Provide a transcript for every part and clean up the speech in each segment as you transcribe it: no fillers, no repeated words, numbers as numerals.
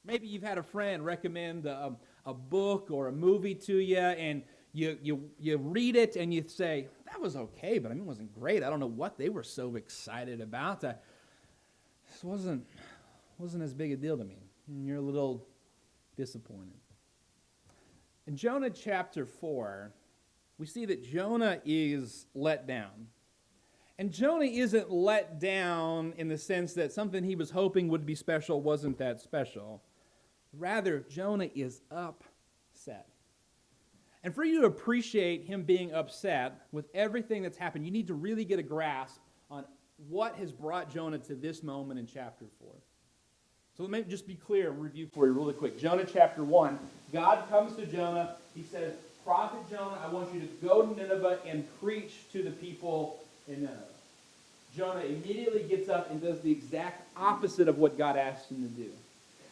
Maybe you've had a friend recommend a book or a movie to you, and you read it and you say, that was okay, but I mean, it wasn't great. I don't know what they were so excited about. This wasn't as big a deal to me. And you're a little disappointed. In Jonah chapter 4, we see that Jonah is let down. And Jonah isn't let down in the sense that something he was hoping would be special wasn't that special. Rather, Jonah is upset. And for you to appreciate him being upset with everything that's happened, you need to really get a grasp on what has brought Jonah to this moment in chapter 4. So let me just be clear and review for you really quick. Jonah chapter 1, God comes to Jonah. He says, Prophet Jonah, I want you to go to Nineveh and preach to the people in Nineveh. Jonah immediately gets up and does the exact opposite of what God asked him to do.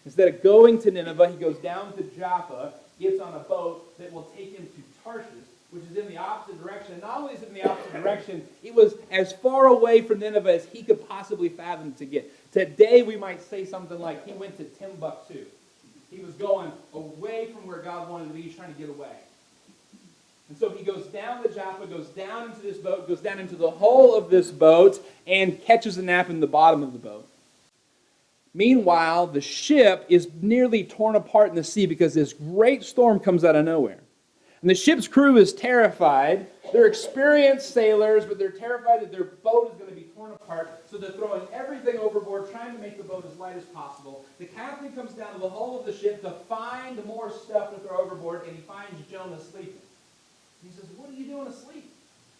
Instead of going to Nineveh, he goes down to Joppa, gets on a boat that will take him to Tarshish, which is in the opposite direction. And not only is it in the opposite direction, it was as far away from Nineveh as he could possibly fathom to get. Today we might say something like he went to Timbuktu. He was going away from where God wanted to be. He's trying to get away. And so he goes down to Joppa, goes down into this boat, goes down into the hull of this boat, and catches a nap in the bottom of the boat. Meanwhile, the ship is nearly torn apart in the sea because this great storm comes out of nowhere. And the ship's crew is terrified. They're experienced sailors, but they're terrified that their boat is going to be torn apart, so they're throwing everything overboard, trying to make the boat as light as possible. The captain comes down to the hull of the ship to find more stuff to throw overboard, and he finds Jonah sleeping. He says, what are you doing asleep?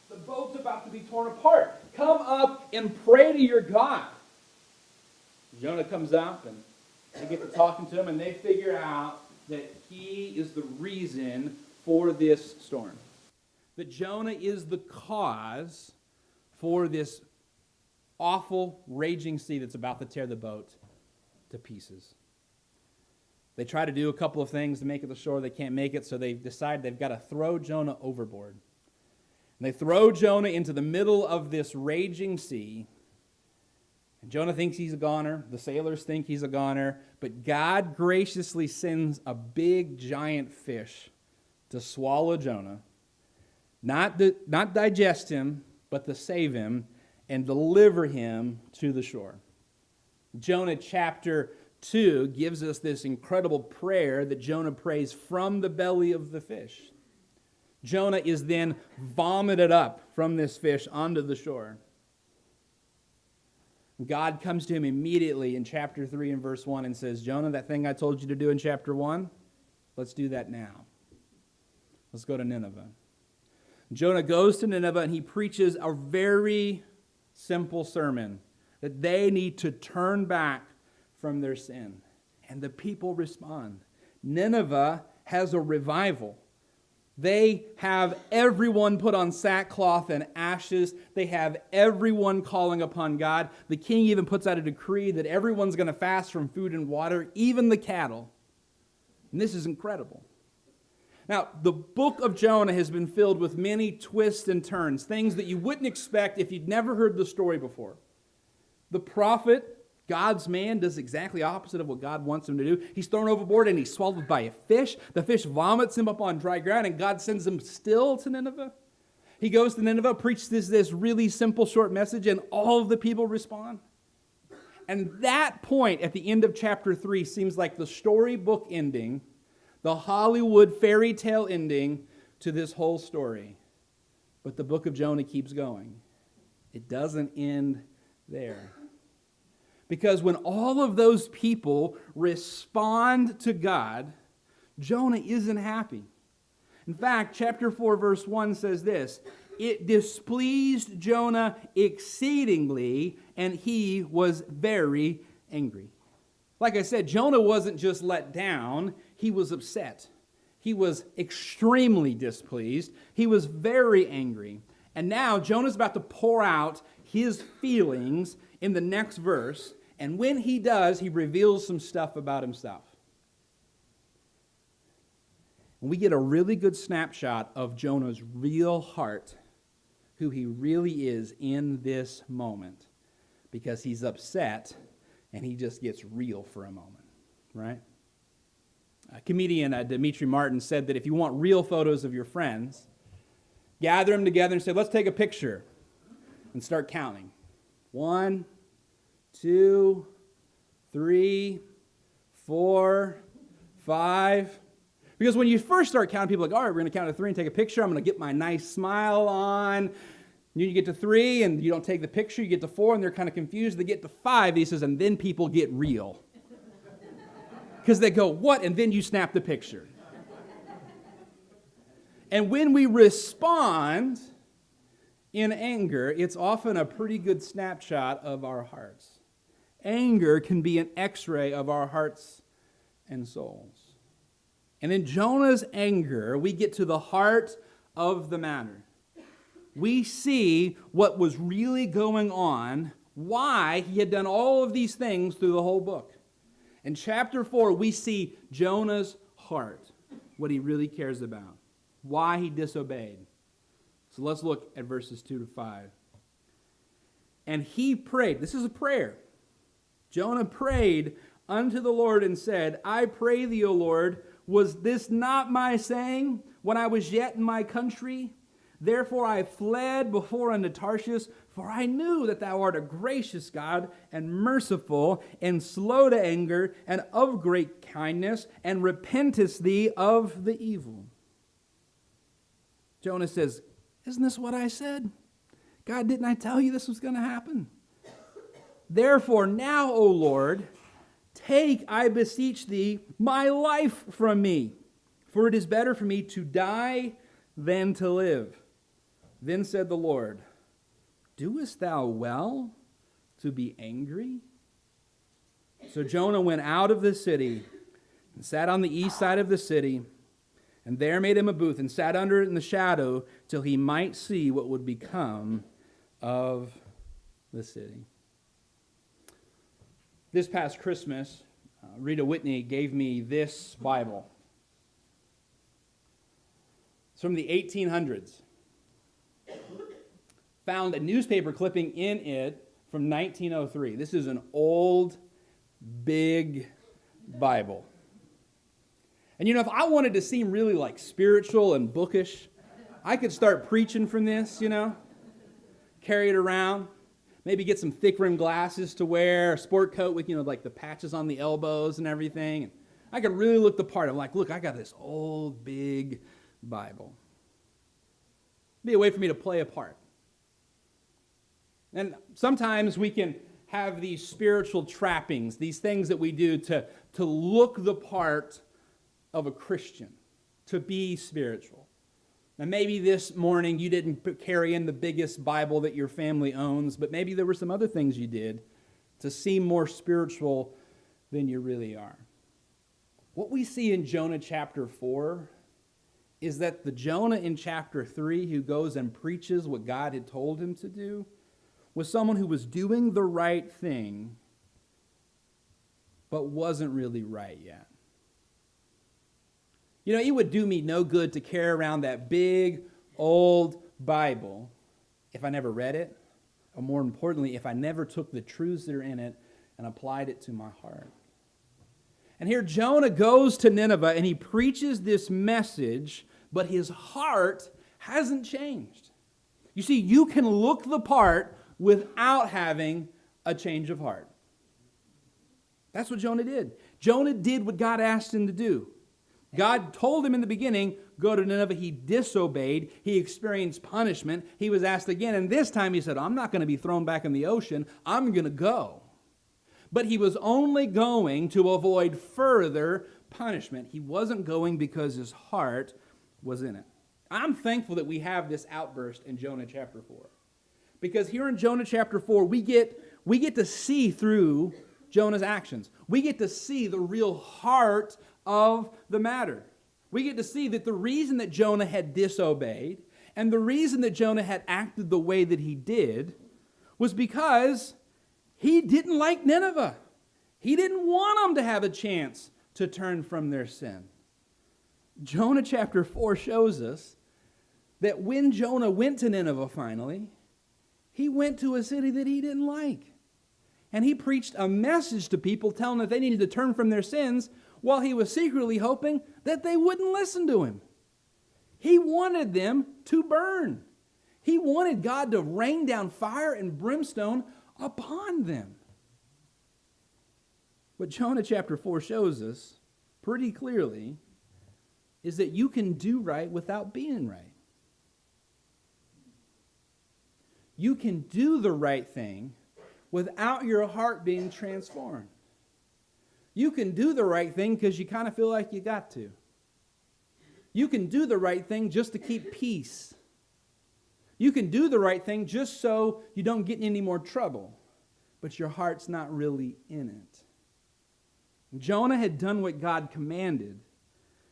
The boat's about to be torn apart. Come up and pray to your God. Jonah comes up, and they get to talking to him, and they figure out that he is the reason for this storm. That Jonah is the cause for this awful, raging sea that's about to tear the boat to pieces. They try to do a couple of things to make it to shore. They can't make it, so they decide they've got to throw Jonah overboard. And they throw Jonah into the middle of this raging sea. And Jonah thinks he's a goner. The sailors think he's a goner. But God graciously sends a big, giant fish to swallow Jonah. Not digest him, but to save him and deliver him to the shore. Jonah chapter 2 gives us this incredible prayer that Jonah prays from the belly of the fish. Jonah is then vomited up from this fish onto the shore. God comes to him immediately in chapter 3 and verse 1 and says, Jonah, that thing I told you to do in chapter 1, let's do that now. Let's go to Nineveh. Jonah goes to Nineveh and he preaches a very simple sermon that they need to turn back from their sin. And the people respond. Nineveh has a revival. They have everyone put on sackcloth and ashes. They have everyone calling upon God. The king even puts out a decree that everyone's going to fast from food and water, even the cattle. And this is incredible. Now, the book of Jonah has been filled with many twists and turns, things that you wouldn't expect if you'd never heard the story before. The prophet, God's man, does exactly opposite of what God wants him to do. He's thrown overboard and he's swallowed by a fish. The fish vomits him up on dry ground, and God sends him still to Nineveh. He goes to Nineveh, preaches this really simple, short message, and all of the people respond. And that point at the end of chapter 3 seems like the storybook ending, the Hollywood fairy tale ending to this whole story. But the book of Jonah keeps going. It doesn't end there. Because when all of those people respond to God, Jonah isn't happy. In fact, chapter 4, verse 1 says this, it displeased Jonah exceedingly, and he was very angry. Like I said, Jonah wasn't just let down, he was upset. He was extremely displeased. He was very angry. And now Jonah's about to pour out his feelings in the next verse, and when he does, he reveals some stuff about himself. And we get a really good snapshot of Jonah's real heart, who he really is in this moment, because he's upset and he just gets real for a moment, right? comedian Demetri Martin said that if you want real photos of your friends, gather them together and say, let's take a picture, and start counting. 1, 2, 3, 4, 5. Because when you first start counting, people are like, all right, we're going to count to 3 and take a picture. I'm going to get my nice smile on. You get to 3 and you don't take the picture. You get to 4 and they're kind of confused. They get to 5, he says, and then people get real. Because they go, what? And then you snap the picture. And when we respond in anger, it's often a pretty good snapshot of our hearts. Anger can be an x-ray of our hearts and souls. And in Jonah's anger, we get to the heart of the matter. We see what was really going on, why he had done all of these things through the whole book. In chapter 4, we see Jonah's heart, what he really cares about, why he disobeyed. So let's look at verses 2 to 5. And he prayed. This is a prayer. Jonah prayed unto the Lord and said, I pray thee, O Lord, was this not my saying when I was yet in my country? Therefore I fled before unto Tarshish, for I knew that thou art a gracious God, and merciful, and slow to anger, and of great kindness, and repentest thee of the evil. Jonah says, isn't this what I said? God, didn't I tell you this was going to happen? Therefore now, O Lord, take, I beseech thee, my life from me, for it is better for me to die than to live. Then said the Lord, doest thou well to be angry? So Jonah went out of the city and sat on the east side of the city, and there made him a booth and sat under it in the shadow till he might see what would become of the city. This past Christmas, Rita Whitney gave me this Bible. It's from the 1800s. Found a newspaper clipping in it from 1903. This is an old, big Bible. And you know, if I wanted to seem really like spiritual and bookish, I could start preaching from this, you know, carry it around, maybe get some thick rimmed glasses to wear, a sport coat with, you know, like the patches on the elbows and everything. And I could really look the part. I'm like, look, I got this old, big Bible. It'd be a way for me to play a part. And sometimes we can have these spiritual trappings, these things that we do to look the part of a Christian, to be spiritual. And maybe this morning you didn't carry in the biggest Bible that your family owns, but maybe there were some other things you did to seem more spiritual than you really are. What we see in Jonah chapter 4 is that the Jonah in chapter 3 who goes and preaches what God had told him to do was someone who was doing the right thing, but wasn't really right yet. You know, it would do me no good to carry around that big, old Bible if I never read it, or more importantly, if I never took the truths that are in it and applied it to my heart. And here Jonah goes to Nineveh and he preaches this message, but his heart hasn't changed. You see, you can look the part without having a change of heart. That's what Jonah did. Jonah did what God asked him to do. God told him in the beginning, go to Nineveh. He disobeyed. He experienced punishment. He was asked again, and this time he said, I'm not going to be thrown back in the ocean. I'm going to go. But he was only going to avoid further punishment. He wasn't going because his heart was in it. I'm thankful that we have this outburst in Jonah chapter 4. Because here in Jonah chapter 4, we get to see through Jonah's actions. We get to see the real heart of the matter. We get to see that the reason that Jonah had disobeyed and the reason that Jonah had acted the way that he did was because he didn't like Nineveh. He didn't want them to have a chance to turn from their sin. Jonah chapter 4 shows us that when Jonah went to Nineveh finally, he went to a city that he didn't like. And he preached a message to people telling them that they needed to turn from their sins while he was secretly hoping that they wouldn't listen to him. He wanted them to burn. He wanted God to rain down fire and brimstone upon them. What Jonah chapter 4 shows us pretty clearly is that you can do right without being right. You can do the right thing without your heart being transformed. You can do the right thing because you kind of feel like you got to. You can do the right thing just to keep peace. You can do the right thing just so you don't get in any more trouble, but your heart's not really in it. Jonah had done what God commanded,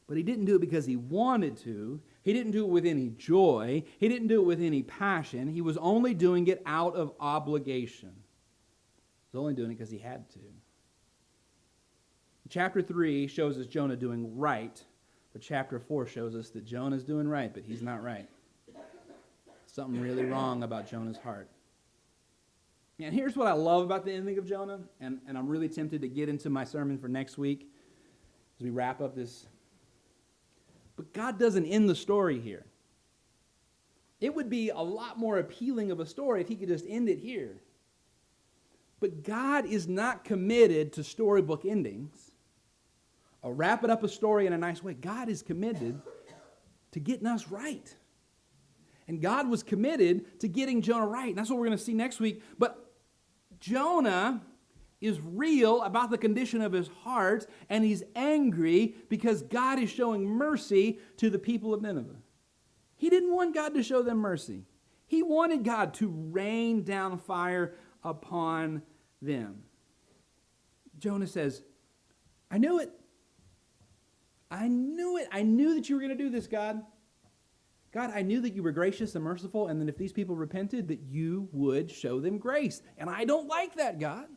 but he didn't do it because he wanted to. He didn't do it with any joy. He didn't do it with any passion. He was only doing it out of obligation. He was only doing it because he had to. Chapter 3 shows us Jonah doing right, but chapter 4 shows us that Jonah's doing right, but he's not right. Something really wrong about Jonah's heart. And here's what I love about the ending of Jonah, and I'm really tempted to get into my sermon for next week as we wrap up this. But God doesn't end the story here. It would be a lot more appealing of a story if he could just end it here. But God is not committed to storybook endings or wrapping up a story in a nice way. God is committed to getting us right. And God was committed to getting Jonah right. And that's what we're going to see next week. But Jonah is real about the condition of his heart, and he's angry because God is showing mercy to the people of Nineveh. He didn't want God to show them mercy. He wanted God to rain down fire upon them. Jonah says, I knew it. I knew it. I knew that you were going to do this, God. God, I knew that you were gracious and merciful, and that if these people repented, that you would show them grace. And I don't like that, God.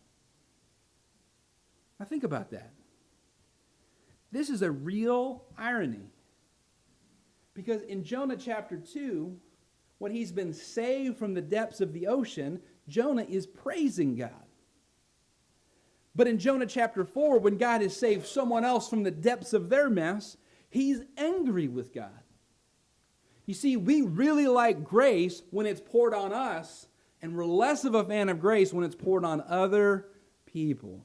Now think about that. This is a real irony. Because in Jonah chapter 2, when he's been saved from the depths of the ocean, Jonah is praising God. But in Jonah chapter 4, when God has saved someone else from the depths of their mess, he's angry with God. You see, we really like grace when it's poured on us, and we're less of a fan of grace when it's poured on other people.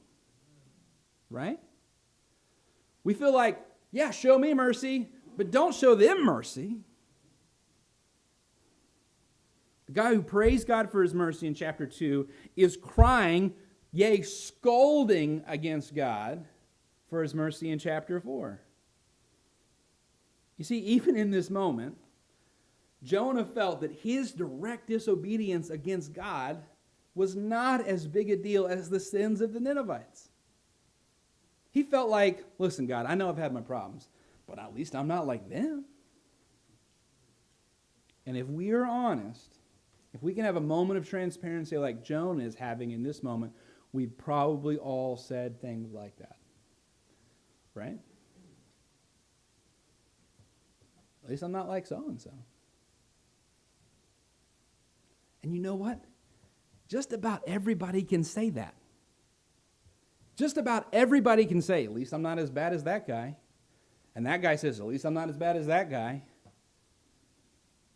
Right? We feel like, yeah, show me mercy, but don't show them mercy. The guy who praised God for his mercy in chapter 2 is crying, yea, scolding against God for his mercy in chapter 4. You see, even in this moment, Jonah felt that his direct disobedience against God was not as big a deal as the sins of the Ninevites. He felt like, listen, God, I know I've had my problems, but at least I'm not like them. And if we are honest, if we can have a moment of transparency like Jonah is having in this moment, we've probably all said things like that. Right? At least I'm not like so-and-so. And you know what? Just about everybody can say that. Just about everybody can say, at least I'm not as bad as that guy. And that guy says, at least I'm not as bad as that guy.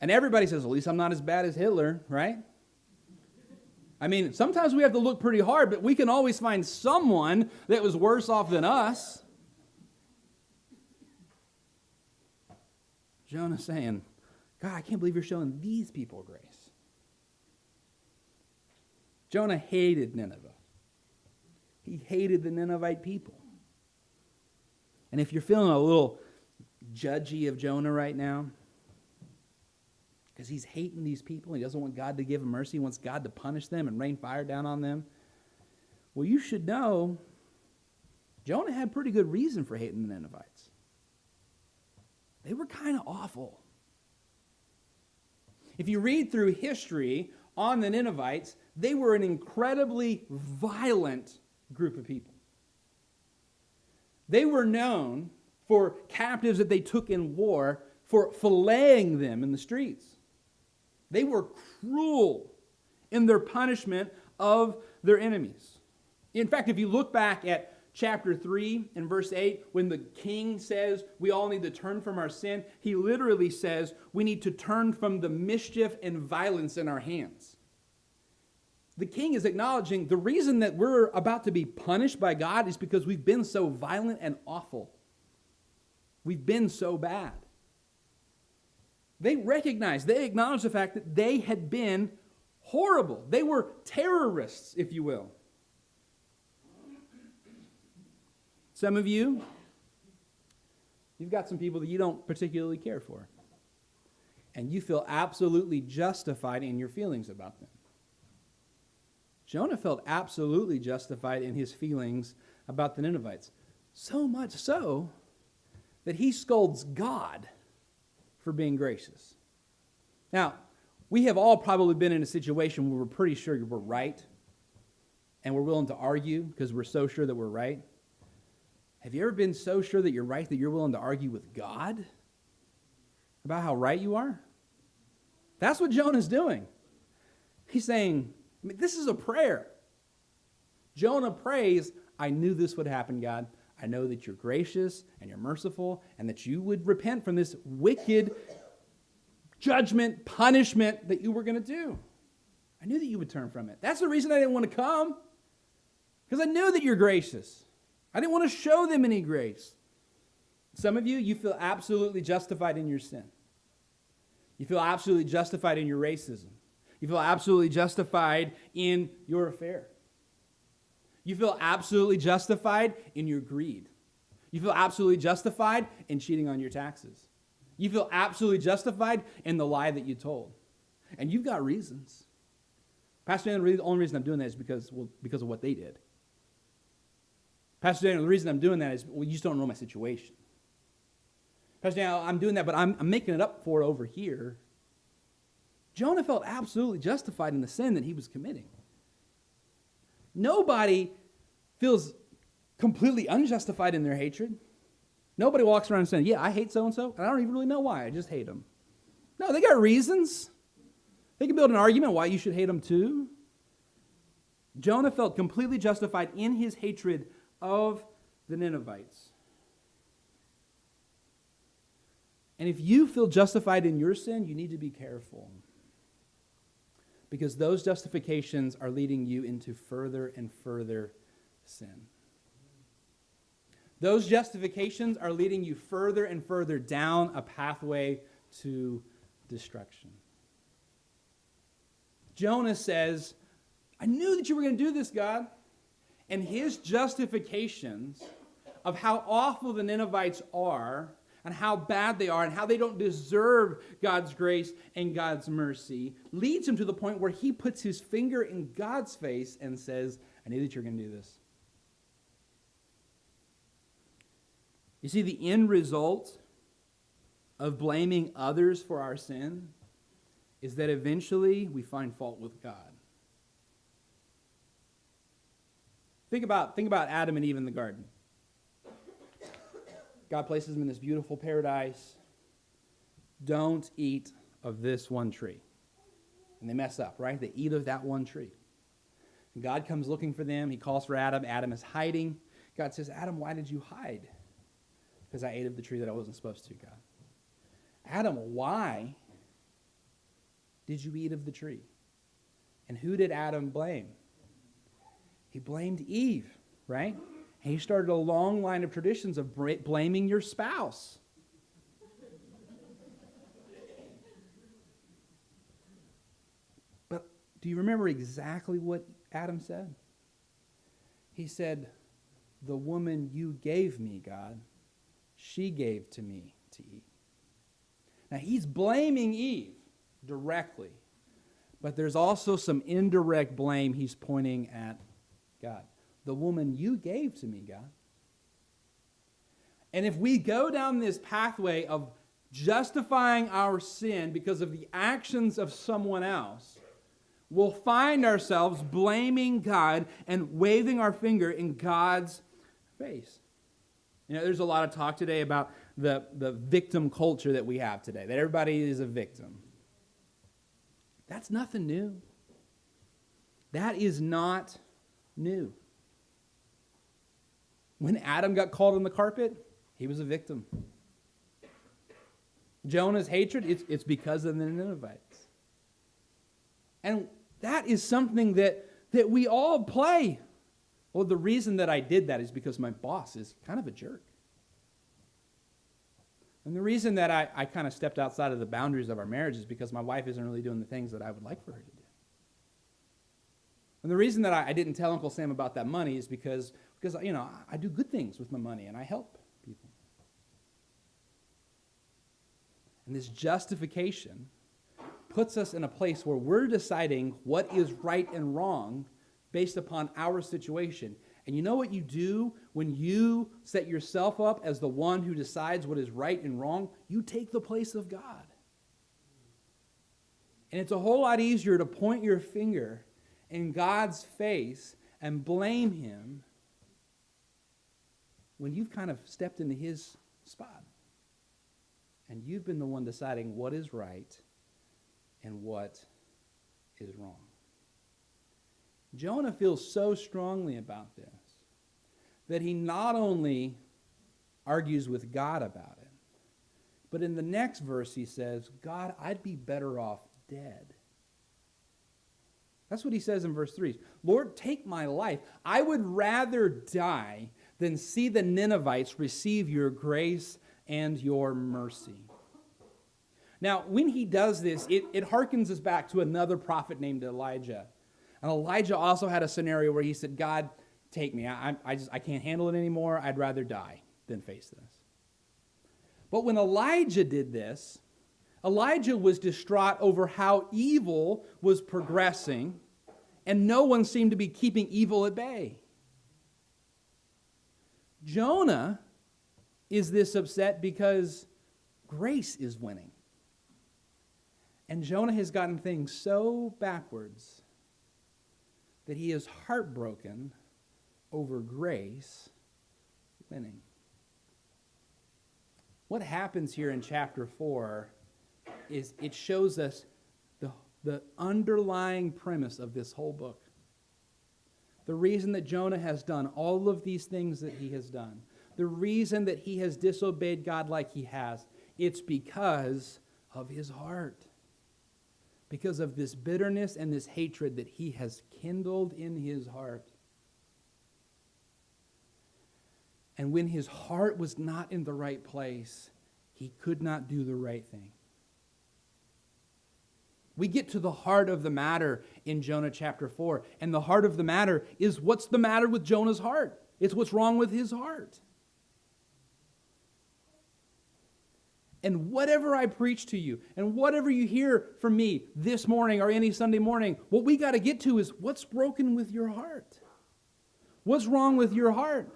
And everybody says, at least I'm not as bad as Hitler, right? I mean, sometimes we have to look pretty hard, but we can always find someone that was worse off than us. Jonah saying, God, I can't believe you're showing these people grace. Jonah hated Nineveh. He hated the Ninevite people. And if you're feeling a little judgy of Jonah right now, because he's hating these people, he doesn't want God to give them mercy, he wants God to punish them and rain fire down on them, well, you should know Jonah had pretty good reason for hating the Ninevites. They were kind of awful. If you read through history on the Ninevites, they were an incredibly violent group of people. They were known for captives that they took in war, for filleting them in the streets. They were cruel in their punishment of their enemies. In fact, if you look back at chapter 3 and verse 8, when the king says we all need to turn from our sin, he literally says we need to turn from the mischief and violence in our hands. The king is acknowledging the reason that we're about to be punished by God is because we've been so violent and awful. We've been so bad. They acknowledge the fact that they had been horrible. They were terrorists, if you will. Some of you, you've got some people that you don't particularly care for. And you feel absolutely justified in your feelings about them. Jonah felt absolutely justified in his feelings about the Ninevites. So much so that he scolds God for being gracious. Now, we have all probably been in a situation where we're pretty sure we're right, and we're willing to argue because we're so sure that we're right. Have you ever been so sure that you're right that you're willing to argue with God about how right you are? That's what Jonah's doing. He's saying, this is a prayer. Jonah prays, I knew this would happen, God. I know that you're gracious and you're merciful and that you would repent from this wicked judgment, punishment that you were going to do. I knew that you would turn from it. That's the reason I didn't want to come, because I knew that you're gracious. I didn't want to show them any grace. Some of you, you feel absolutely justified in your sin. You feel absolutely justified in your racism. You feel absolutely justified in your affair. You feel absolutely justified in your greed. You feel absolutely justified in cheating on your taxes. You feel absolutely justified in the lie that you told. And you've got reasons. Pastor Daniel, the only reason I'm doing that is because of what they did. Pastor Daniel, the reason I'm doing that is, you just don't know my situation. Pastor Daniel, I'm doing that, but I'm making it up for it over here. Jonah felt absolutely justified in the sin that he was committing. Nobody feels completely unjustified in their hatred. Nobody walks around saying, yeah, I hate so-and-so, and I don't even really know why. I just hate them. No, they got reasons. They can build an argument why you should hate them too. Jonah felt completely justified in his hatred of the Ninevites. And if you feel justified in your sin, you need to be careful, because those justifications are leading you into further and further sin. Those justifications are leading you further and further down a pathway to destruction. Jonah says, I knew that you were going to do this, God. And his justifications of how awful the Ninevites are and how bad they are and how they don't deserve God's grace and God's mercy leads him to the point where he puts his finger in God's face and says, I knew that you're going to do this. You see, the end result of blaming others for our sin is that eventually we find fault with God. Think about Adam and Eve in the garden. God places them in this beautiful paradise. Don't eat of this one tree. And they mess up, right? They eat of that one tree. And God comes looking for them. He calls for Adam. Adam is hiding. God says, Adam, why did you hide? Because I ate of the tree that I wasn't supposed to, God. Adam, why did you eat of the tree? And who did Adam blame? He blamed Eve, right? And he started a long line of traditions of blaming your spouse. But do you remember exactly what Adam said? He said, the woman you gave me, God, she gave to me to eat. Now he's blaming Eve directly, but there's also some indirect blame he's pointing at God. The woman you gave to me, God. And if we go down this pathway of justifying our sin because of the actions of someone else, we'll find ourselves blaming God and waving our finger in God's face. You know, there's a lot of talk today about the victim culture that we have today, that everybody is a victim. That's nothing new. That is not new. When Adam got called on the carpet, he was a victim. Jonah's hatred, it's because of the Ninevites. And that is something that we all play. Well, the reason that I did that is because my boss is kind of a jerk. And the reason that I kind of stepped outside of the boundaries of our marriage is because my wife isn't really doing the things that I would like for her to do. And the reason that I didn't tell Uncle Sam about that money is because I do good things with my money and I help people. And this justification puts us in a place where we're deciding what is right and wrong based upon our situation. And you know what you do when you set yourself up as the one who decides what is right and wrong? You take the place of God. And it's a whole lot easier to point your finger in God's face and blame him when you've kind of stepped into his spot. And you've been the one deciding what is right and what is wrong. Jonah feels so strongly about this that he not only argues with God about it, but in the next verse he says, God, I'd be better off dead. That's what he says in verse 3. Lord, take my life. I would rather die than see the Ninevites receive your grace and your mercy. Now, when he does this, it harkens us back to another prophet named Elijah. And Elijah also had a scenario where he said, God, take me. I can't handle it anymore. I'd rather die than face this. But when Elijah did this, Elijah was distraught over how evil was progressing, and no one seemed to be keeping evil at bay. Jonah is this upset because grace is winning. And Jonah has gotten things so backwards that he is heartbroken over grace winning. What happens here in chapter 4 is it shows us the underlying premise of this whole book. The reason that Jonah has done all of these things that he has done, the reason that he has disobeyed God like he has, it's because of his heart. Because of this bitterness and this hatred that he has kindled in his heart. And when his heart was not in the right place, he could not do the right thing. We get to the heart of the matter in Jonah chapter 4. And the heart of the matter is what's the matter with Jonah's heart. It's what's wrong with his heart. And whatever I preach to you, and whatever you hear from me this morning or any Sunday morning, what we got to get to is what's broken with your heart. What's wrong with your heart?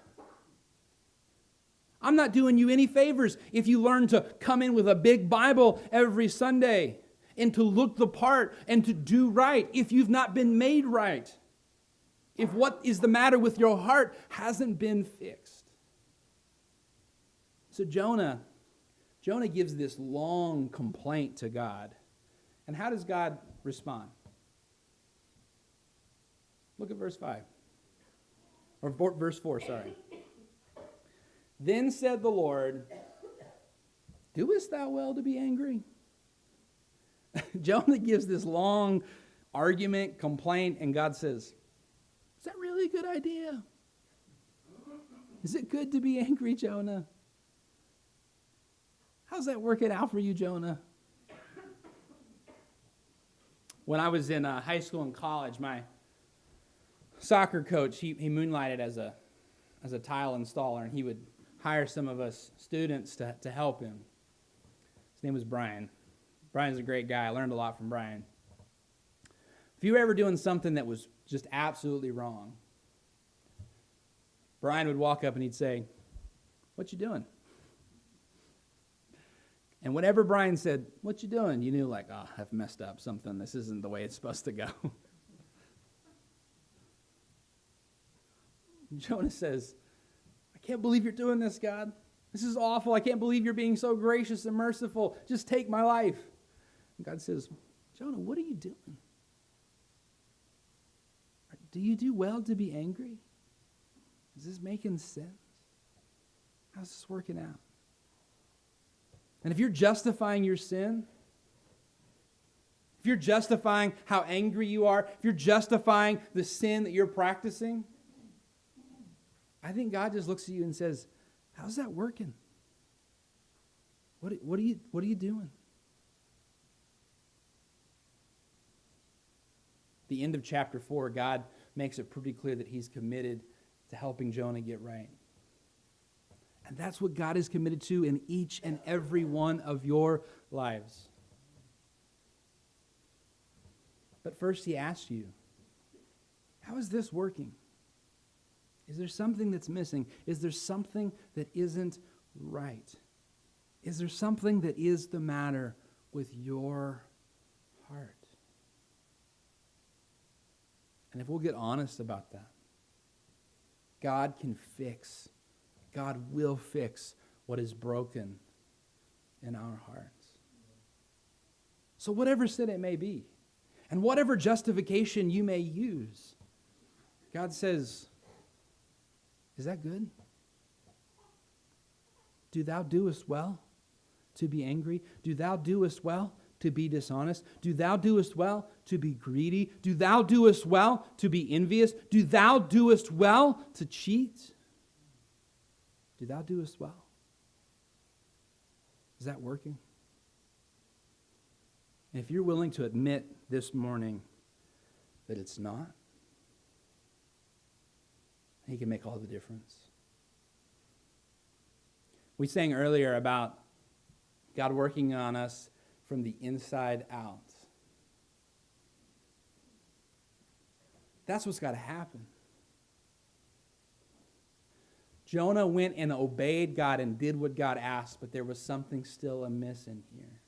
I'm not doing you any favors if you learn to come in with a big Bible every Sunday and to look the part and to do right if you've not been made right. If what is the matter with your heart hasn't been fixed. So Jonah gives this long complaint to God. And how does God respond? Look at verse 5. Or verse 4, sorry. Then said the Lord, doest thou well to be angry? Jonah gives this long argument, complaint, and God says, is that really a good idea? Is it good to be angry, Jonah? How's that working out for you, Jonah? When I was in high school and college, my soccer coach, he moonlighted as a tile installer, and he would hire some of us students to help him. His name was Brian. Brian's a great guy. I learned a lot from Brian. If you were ever doing something that was just absolutely wrong, Brian would walk up and he'd say, what you doing? And whenever Brian said, what you doing? You knew like, oh, I've messed up something. This isn't the way it's supposed to go. Jonah says, I can't believe you're doing this, God. This is awful. I can't believe you're being so gracious and merciful. Just take my life. And God says, Jonah, what are you doing? Do you do well to be angry? Is this making sense? How's this working out? And if you're justifying your sin, if you're justifying how angry you are, if you're justifying the sin that you're practicing, I think God just looks at you and says, how's that working? What are you doing? The end of chapter 4, God makes it pretty clear that he's committed to helping Jonah get right. And that's what God is committed to in each and every one of your lives. But first he asks you, how is this working? Is there something that's missing? Is there something that isn't right? Is there something that is the matter with your heart? And if we'll get honest about that, God will fix what is broken in our hearts. So whatever sin it may be, and whatever justification you may use, God says, is that good? Do thou doest well to be angry? Do thou doest well to be dishonest? Do thou doest well to be greedy? Do thou doest well to be envious? Do thou doest well to cheat? Do thou doest well? Is that working? And if you're willing to admit this morning that it's not, he can make all the difference. We sang earlier about God working on us from the inside out. That's what's got to happen. Jonah went and obeyed God and did what God asked, but there was something still amiss in here.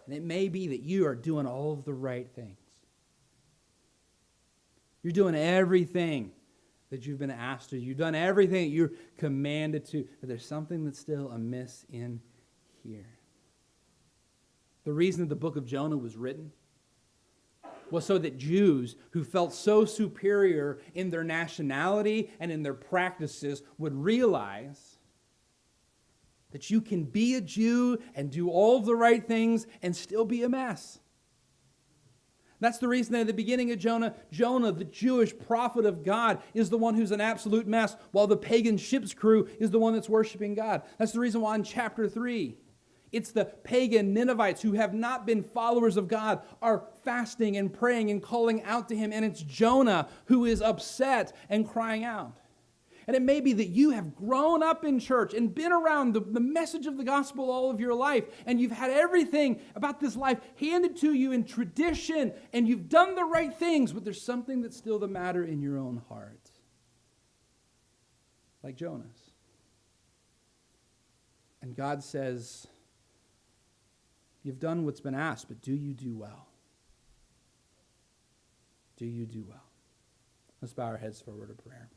And it may be that you are doing all of the right things. You're doing everything that you've been asked to. You've done everything that you're commanded to, but there's something that's still amiss in here. The reason that the book of Jonah was written was so that Jews who felt so superior in their nationality and in their practices would realize that you can be a Jew and do all the right things and still be a mess. That's the reason that at the beginning of Jonah, the Jewish prophet of God, is the one who's an absolute mess, while the pagan ship's crew is the one that's worshiping God. That's the reason why in chapter 3, it's the pagan Ninevites who have not been followers of God are fasting and praying and calling out to him, and it's Jonah who is upset and crying out. And it may be that you have grown up in church and been around the message of the gospel all of your life, and you've had everything about this life handed to you in tradition, and you've done the right things, but there's something that's still the matter in your own heart. Like Jonah's. And God says, you've done what's been asked, but do you do well? Do you do well? Let's bow our heads for a word of prayer.